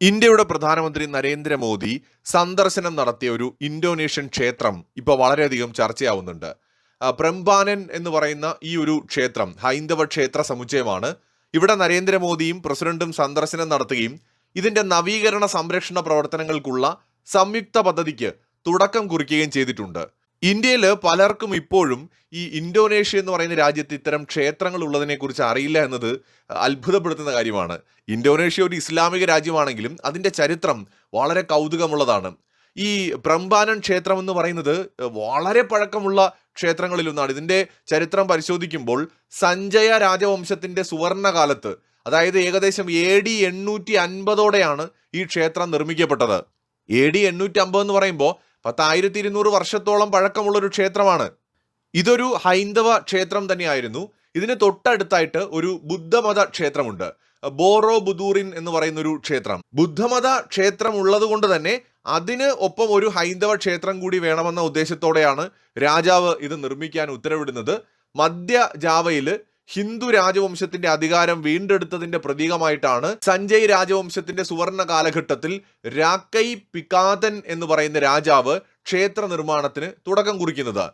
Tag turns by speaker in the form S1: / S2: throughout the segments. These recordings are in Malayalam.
S1: ഇന്ത്യയുടെ പ്രധാനമന്ത്രി നരേന്ദ്രമോദി സന്ദർശനം നടത്തിയ ഒരു ഇന്തോനേഷ്യൻ ക്ഷേത്രം ഇപ്പോൾ വളരെയധികം ചർച്ചയാവുന്നുണ്ട്. പ്രംബാനൻ എന്ന് പറയുന്ന ഈ ഒരു ക്ഷേത്രം ഹൈന്ദവ ക്ഷേത്ര സമുച്ചയമാണ്. ഇവിടെ നരേന്ദ്രമോദിയും പ്രസിഡന്റും സന്ദർശനം നടത്തുകയും ഇതിന്റെ നവീകരണ സംരക്ഷണ പ്രവർത്തനങ്ങൾക്കുള്ള സംയുക്ത പദ്ധതിക്ക് തുടക്കം കുറിക്കുകയും ചെയ്തിട്ടുണ്ട്. ഇന്ത്യയിൽ പലർക്കും ഇപ്പോഴും ഈ ഇന്തോനേഷ്യ എന്ന് പറയുന്ന രാജ്യത്ത് ഇത്തരം ക്ഷേത്രങ്ങൾ ഉള്ളതിനെ കുറിച്ച് അറിയില്ല എന്നത് അത്ഭുതപ്പെടുത്തുന്ന കാര്യമാണ്. ഇന്തോനേഷ്യ ഒരു ഇസ്ലാമിക രാജ്യമാണെങ്കിലും അതിന്റെ ചരിത്രം വളരെ കൗതുകമുള്ളതാണ്. ഈ പ്രംബാനൻ ക്ഷേത്രം എന്ന് പറയുന്നത് വളരെ പഴക്കമുള്ള ക്ഷേത്രങ്ങളിലൊന്നാണ്. ഇതിന്റെ ചരിത്രം പരിശോധിക്കുമ്പോൾ സഞ്ജയ രാജവംശത്തിന്റെ സുവർണകാലത്ത്, അതായത് ഏകദേശം AD 850 ഈ ക്ഷേത്രം നിർമ്മിക്കപ്പെട്ടത്. AD 850 എന്ന് പറയുമ്പോൾ 1200 വർഷത്തോളം പഴക്കമുള്ളൊരു ക്ഷേത്രമാണ്. ഇതൊരു ഹൈന്ദവ ക്ഷേത്രം തന്നെയായിരുന്നു. ഇതിന് തൊട്ടടുത്തായിട്ട് ഒരു ബുദ്ധമത ക്ഷേത്രമുണ്ട്, ബോറോ ബുദൂറിൻ എന്ന് പറയുന്ന ഒരു ക്ഷേത്രം. ബുദ്ധമത ക്ഷേത്രം ഉള്ളത് കൊണ്ട് തന്നെ അതിന് ഒപ്പം ഒരു ഹൈന്ദവ ക്ഷേത്രം കൂടി വേണമെന്ന ഉദ്ദേശത്തോടെയാണ് രാജാവ് ഇത് നിർമ്മിക്കാൻ ഉത്തരവിടുന്നത്. മധ്യ ജാവയില് ഹിന്ദു രാജവംശത്തിന്റെ അധികാരം വീണ്ടെടുത്തതിന്റെ പ്രതീകമായിട്ടാണ് സഞ്ജയ് രാജവംശത്തിന്റെ സുവർണ കാലഘട്ടത്തിൽ രാക്കൈ പിക്കാതൻ എന്ന് പറയുന്ന രാജാവ് ക്ഷേത്ര നിർമ്മാണത്തിന് തുടക്കം കുറിക്കുന്നത്.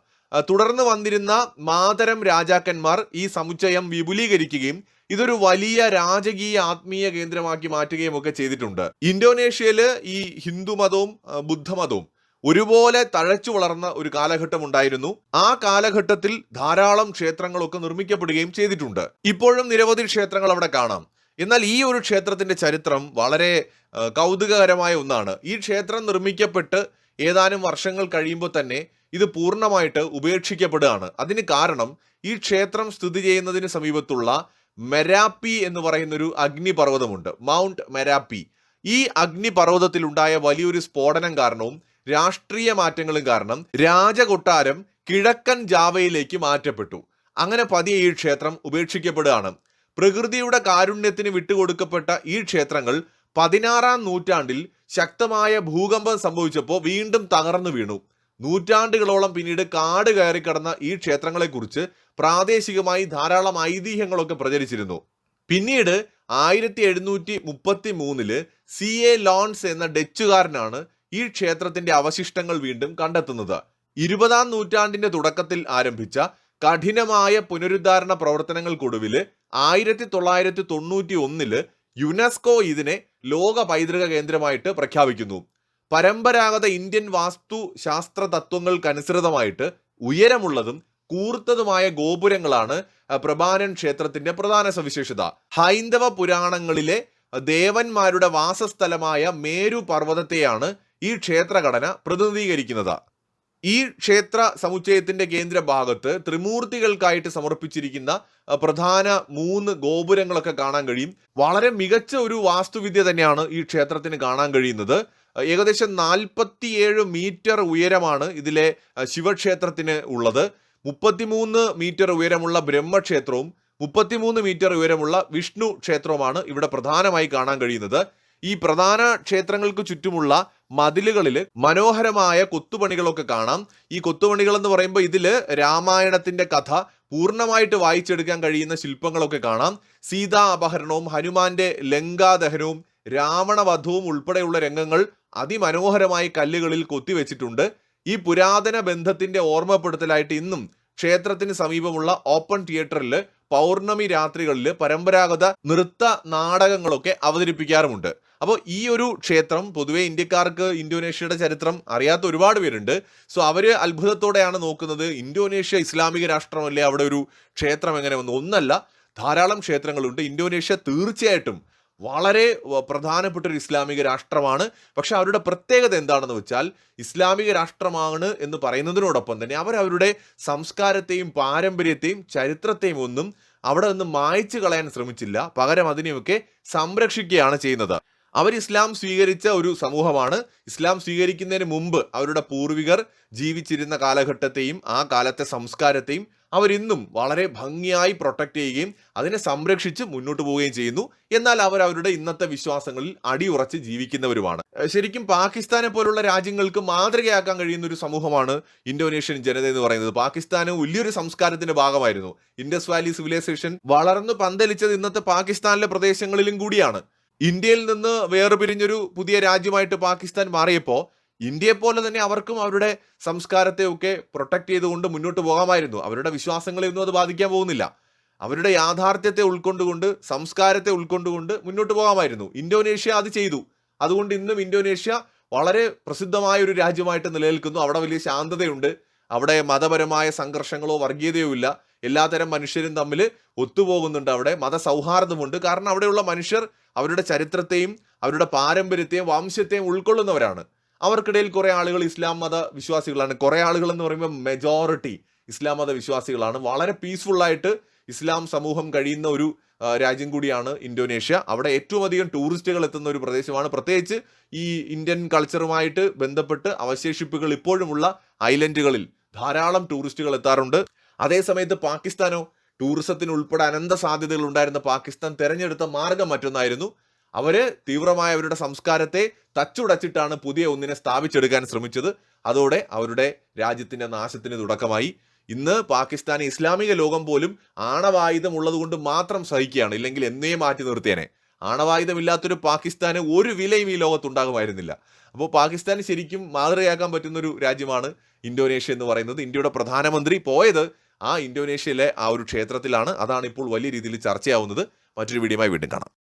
S1: തുടർന്ന് വന്നിരുന്ന മാതരം രാജാക്കന്മാർ ഈ സമുച്ചയം വിപുലീകരിക്കുകയും ഇതൊരു വലിയ രാജകീയ ആത്മീയ കേന്ദ്രമാക്കി മാറ്റുകയും ഒക്കെ ചെയ്തിട്ടുണ്ട്. ഇന്തോനേഷ്യയില് ഈ ഹിന്ദുമതവും ബുദ്ധമതവും ഒരുപോലെ തഴച്ചു വളർന്ന ഒരു കാലഘട്ടം ഉണ്ടായിരുന്നു. ആ കാലഘട്ടത്തിൽ ധാരാളം ക്ഷേത്രങ്ങളൊക്കെ നിർമ്മിക്കപ്പെടുകയും ചെയ്തിട്ടുണ്ട്. ഇപ്പോഴും നിരവധി ക്ഷേത്രങ്ങൾ അവിടെ കാണാം. എന്നാൽ ഈ ഒരു ക്ഷേത്രത്തിന്റെ ചരിത്രം വളരെ കൗതുകകരമായ ഒന്നാണ്. ഈ ക്ഷേത്രം നിർമ്മിക്കപ്പെട്ട് ഏതാനും വർഷങ്ങൾ കഴിയുമ്പോൾ തന്നെ ഇത് പൂർണ്ണമായിട്ട് ഉപേക്ഷിക്കപ്പെടുകയാണ്. അതിന് കാരണം ഈ ക്ഷേത്രം സ്ഥിതി ചെയ്യുന്നതിന് സമീപത്തുള്ള മെരാപ്പി എന്ന് പറയുന്നൊരു അഗ്നിപർവ്വതമുണ്ട്, മൗണ്ട് മെരാപ്പി. ഈ അഗ്നിപർവ്വതത്തിലുണ്ടായ വലിയൊരു സ്ഫോടനം കാരണവും രാഷ്ട്രീയ മാറ്റങ്ങളും കാരണം രാജകൊട്ടാരം കിഴക്കൻ ജാവയിലേക്ക് മാറ്റപ്പെട്ടു. അങ്ങനെ പതിയെ ഈ ക്ഷേത്രം ഉപേക്ഷിക്കപ്പെടുകയാണ്. പ്രകൃതിയുടെ കാരുണ്യത്തിന് വിട്ടുകൊടുക്കപ്പെട്ട ഈ ക്ഷേത്രങ്ങൾ 16-ാം നൂറ്റാണ്ടിൽ ശക്തമായ ഭൂകമ്പം സംഭവിച്ചപ്പോൾ വീണ്ടും തകർന്നു വീണു. നൂറ്റാണ്ടുകളോളം പിന്നീട് കാട് കയറിക്കിടന്ന ഈ ക്ഷേത്രങ്ങളെക്കുറിച്ച് പ്രാദേശികമായി ധാരാളം ഐതിഹ്യങ്ങളൊക്കെ പ്രചരിച്ചിരുന്നു. പിന്നീട് 1733 CA ലോൺസ് എന്ന ഡച്ചുകാരനാണ് ഈ ക്ഷേത്രത്തിന്റെ അവശിഷ്ടങ്ങൾ വീണ്ടും കണ്ടെത്തുന്നത്. 20-ാം നൂറ്റാണ്ടിന്റെ തുടക്കത്തിൽ ആരംഭിച്ച കഠിനമായ പുനരുദ്ധാരണ പ്രവർത്തനങ്ങൾക്കൊടുവിൽ 1991 യുനെസ്കോ ഇതിനെ ലോക പൈതൃക കേന്ദ്രമായിട്ട് പ്രഖ്യാപിക്കുന്നു. പരമ്പരാഗത ഇന്ത്യൻ വാസ്തു ശാസ്ത്ര തത്വങ്ങൾക്കനുസൃതമായിട്ട് ഉയരമുള്ളതും കൂർത്തതുമായ ഗോപുരങ്ങളാണ് പ്രംബാനൻ ക്ഷേത്രത്തിന്റെ പ്രധാന സവിശേഷത. ഹൈന്ദവ പുരാണങ്ങളിലെ ദേവന്മാരുടെ വാസസ്ഥലമായ മേരു പർവ്വതത്തെയാണ് ഈ ക്ഷേത്രഘടന പ്രതിനിധീകരിക്കുന്നത്. ഈ ക്ഷേത്ര സമുച്ചയത്തിന്റെ കേന്ദ്ര ഭാഗത്ത് ത്രിമൂർത്തികൾക്കായിട്ട് സമർപ്പിച്ചിരിക്കുന്ന പ്രധാന 3 ഗോപുരങ്ങളൊക്കെ കാണാൻ കഴിയും. വളരെ മികച്ച ഒരു വാസ്തുവിദ്യ തന്നെയാണ് ഈ ക്ഷേത്രത്തിന് കാണാൻ കഴിയുന്നത്. ഏകദേശം 47 മീറ്റർ ഉയരമാണ് ഇതിലെ ശിവക്ഷേത്രത്തിന് ഉള്ളത്. 33 മീറ്റർ ഉയരമുള്ള ബ്രഹ്മക്ഷേത്രവും 33 മീറ്റർ ഉയരമുള്ള വിഷ്ണു ക്ഷേത്രവുമാണ് ഇവിടെ പ്രധാനമായി കാണാൻ കഴിയുന്നത്. ഈ പ്രധാന ക്ഷേത്രങ്ങൾക്ക് ചുറ്റുമുള്ള മതിലുകളിൽ മനോഹരമായ കൊത്തുപണികളൊക്കെ കാണാം. ഈ കൊത്തുപണികൾ എന്ന് പറയുമ്പോൾ ഇതില് രാമായണത്തിന്റെ കഥ പൂർണ്ണമായിട്ട് വായിച്ചെടുക്കാൻ കഴിയുന്ന ശില്പങ്ങളൊക്കെ കാണാം. സീതാ അപഹരണവും ഹനുമാന്റെ ലങ്കാദഹനവും രാവണവധവും ഉൾപ്പെടെയുള്ള രംഗങ്ങൾ അതിമനോഹരമായി കല്ലുകളിൽ കൊത്തിവെച്ചിട്ടുണ്ട്. ഈ പുരാതന ബന്ധത്തിന്റെ ഓർമ്മപ്പെടുത്തലായിട്ട് ഇന്നും ക്ഷേത്രത്തിന് സമീപമുള്ള ഓപ്പൺ തിയേറ്ററിൽ പൗർണമി രാത്രികളിൽ പരമ്പരാഗത നൃത്ത നാടകങ്ങളൊക്കെ അവതരിപ്പിക്കാറുമുണ്ട്. അപ്പോൾ ഈ ഒരു ക്ഷേത്രം പൊതുവെ ഇന്ത്യക്കാർക്ക് ഇന്തോനേഷ്യയുടെ ചരിത്രം അറിയാത്ത ഒരുപാട് പേരുണ്ട്. സോ അവര് അത്ഭുതത്തോടെയാണ് നോക്കുന്നത്, ഇന്തോനേഷ്യ ഇസ്ലാമിക രാഷ്ട്രമല്ലേ, അവിടെ ഒരു ക്ഷേത്രം എങ്ങനെ വന്നു? ഒന്നല്ല, ധാരാളം ക്ഷേത്രങ്ങളുണ്ട്. ഇന്തോനേഷ്യ തീർച്ചയായിട്ടും വളരെ പ്രധാനപ്പെട്ട ഒരു ഇസ്ലാമിക രാഷ്ട്രമാണ്. പക്ഷെ അവരുടെ പ്രത്യേകത എന്താണെന്ന് വെച്ചാൽ, ഇസ്ലാമിക രാഷ്ട്രമാണ് എന്ന് പറയുന്നതിനോടൊപ്പം തന്നെ അവരുടെ സംസ്കാരത്തെയും പാരമ്പര്യത്തെയും ചരിത്രത്തെയും ഒന്നും അവിടെ നിന്ന് മായ്ച്ചു കളയാൻ ശ്രമിച്ചില്ല. പകരം അതിനെയൊക്കെ സംരക്ഷിക്കുകയാണ് ചെയ്യുന്നത്. അവർ ഇസ്ലാം സ്വീകരിച്ച ഒരു സമൂഹമാണ്. ഇസ്ലാം സ്വീകരിക്കുന്നതിന് മുമ്പ് അവരുടെ പൂർവികർ ജീവിച്ചിരുന്ന കാലഘട്ടത്തെയും ആ കാലത്തെ സംസ്കാരത്തെയും അവരിന്നും വളരെ ഭംഗിയായി പ്രൊട്ടക്ട് ചെയ്യുകയും അതിനെ സംരക്ഷിച്ച് മുന്നോട്ട് പോവുകയും ചെയ്യുന്നു. എന്നാൽ അവരുടെ ഇന്നത്തെ വിശ്വാസങ്ങളിൽ അടിയുറച്ച് ജീവിക്കുന്നവരുമാണ്. ശരിക്കും പാകിസ്ഥാനെ പോലുള്ള രാജ്യങ്ങൾക്ക് മാതൃകയാക്കാൻ കഴിയുന്ന ഒരു സമൂഹമാണ് ഇന്തോനേഷ്യൻ ജനത എന്ന് പറയുന്നത്. പാകിസ്ഥാന് വലിയൊരു സംസ്കാരത്തിന്റെ ഭാഗമായിരുന്നു. ഇൻഡസ് വാലി സിവിലൈസേഷൻ വളർന്നു പന്തലിച്ചത് ഇന്നത്തെ പാകിസ്ഥാനിലെ പ്രദേശങ്ങളിലും കൂടിയാണ്. ഇന്ത്യയിൽ നിന്ന് വേർപിരിഞ്ഞൊരു പുതിയ രാജ്യമായിട്ട് പാകിസ്ഥാൻ മാറിയപ്പോൾ ഇന്ത്യയെ പോലെ തന്നെ അവർക്കും അവരുടെ സംസ്കാരത്തെ ഒക്കെ പ്രൊട്ടക്ട് ചെയ്തുകൊണ്ട് മുന്നോട്ട് പോകാമായിരുന്നു. അവരുടെ വിശ്വാസങ്ങളെയൊന്നും അത് ബാധിക്കാൻ പോകുന്നില്ല. അവരുടെ യാഥാർത്ഥ്യത്തെ ഉൾക്കൊണ്ടുകൊണ്ട് സംസ്കാരത്തെ ഉൾക്കൊണ്ടുകൊണ്ട് മുന്നോട്ട് പോകാമായിരുന്നു. ഇന്തോനേഷ്യ അത് ചെയ്തു. അതുകൊണ്ട് ഇന്നും ഇന്തോനേഷ്യ വളരെ പ്രസിദ്ധമായ ഒരു രാജ്യമായിട്ട് നിലനിൽക്കുന്നു. അവിടെ വലിയ ശാന്തതയുണ്ട്. അവിടെ മതപരമായ സംഘർഷങ്ങളോ വർഗീയതയോ ഇല്ല. എല്ലാതരം മനുഷ്യരും തമ്മിൽ ഒത്തുപോകുന്നുണ്ട്. അവിടെ മതസൗഹാർദ്ദമുണ്ട്. കാരണം അവിടെയുള്ള മനുഷ്യർ അവരുടെ ചരിത്രത്തെയും അവരുടെ പാരമ്പര്യത്തെയും വംശത്തെയും ഉൾക്കൊള്ളുന്നവരാണ്. അവർക്കിടയിൽ കുറേ ആളുകൾ ഇസ്ലാം മത വിശ്വാസികളാണ്. കുറേ ആളുകൾ എന്ന് പറയുമ്പോൾ മെജോറിറ്റി ഇസ്ലാം മത വിശ്വാസികളാണ്. വളരെ പീസ്ഫുള്ളായിട്ട് ഇസ്ലാം സമൂഹം കഴിയുന്ന ഒരു രാജ്യം കൂടിയാണ് ഇന്തോനേഷ്യ. അവിടെ ഏറ്റവും അധികം ടൂറിസ്റ്റുകൾ എത്തുന്ന ഒരു പ്രദേശമാണ്. പ്രത്യേകിച്ച് ഈ ഇന്ത്യൻ കൾച്ചറുമായിട്ട് ബന്ധപ്പെട്ട് അവശേഷിപ്പുകൾ ഇപ്പോഴുമുള്ള ഐലൻഡുകളിൽ ധാരാളം ടൂറിസ്റ്റുകൾ എത്താറുണ്ട്. അതേസമയത്ത് പാകിസ്ഥാനോ, ടൂറിസത്തിന് ഉൾപ്പെടെ അനന്ത സാധ്യതകൾ ഉണ്ടായിരുന്ന പാകിസ്ഥാൻ തെരഞ്ഞെടുത്ത മാർഗം മറ്റൊന്നായിരുന്നു. അവര് തീവ്രമായ അവരുടെ സംസ്കാരത്തെ തച്ചുടച്ചിട്ടാണ് പുതിയ ഒന്നിനെ സ്ഥാപിച്ചെടുക്കാൻ ശ്രമിച്ചത്. അതോടെ അവരുടെ രാജ്യത്തിന്റെ നാശത്തിന് തുടക്കമായി. ഇന്ന് പാകിസ്ഥാൻ ഇസ്ലാമിക ലോകം പോലും ആണവായുധം ഉള്ളത് കൊണ്ട് മാത്രം സഹിക്കുകയാണ്. ഇല്ലെങ്കിൽ എന്നേ മാറ്റി നിർത്തിയേനെ. ആണവായുധമില്ലാത്തൊരു പാകിസ്ഥാന് ഒരു വിലയും ഈ ലോകത്തുണ്ടാകുമായിരുന്നില്ല. അപ്പോൾ പാകിസ്ഥാൻ ശരിക്കും മാതൃകയാക്കാൻ പറ്റുന്നൊരു രാജ്യമാണ് ഇന്തോനേഷ്യ എന്ന് പറയുന്നത്. ഇന്ത്യയുടെ പ്രധാനമന്ത്രി പോയത് ആ ഇന്തോനേഷ്യയിലെ ആ ഒരു ക്ഷേത്രത്തിലാണ്. അതാണ് ഇപ്പോൾ വലിയ രീതിയിൽ ചർച്ചയാവുന്നത്. മറ്റൊരു വീഡിയോയുമായി വീണ്ടും കാണാം.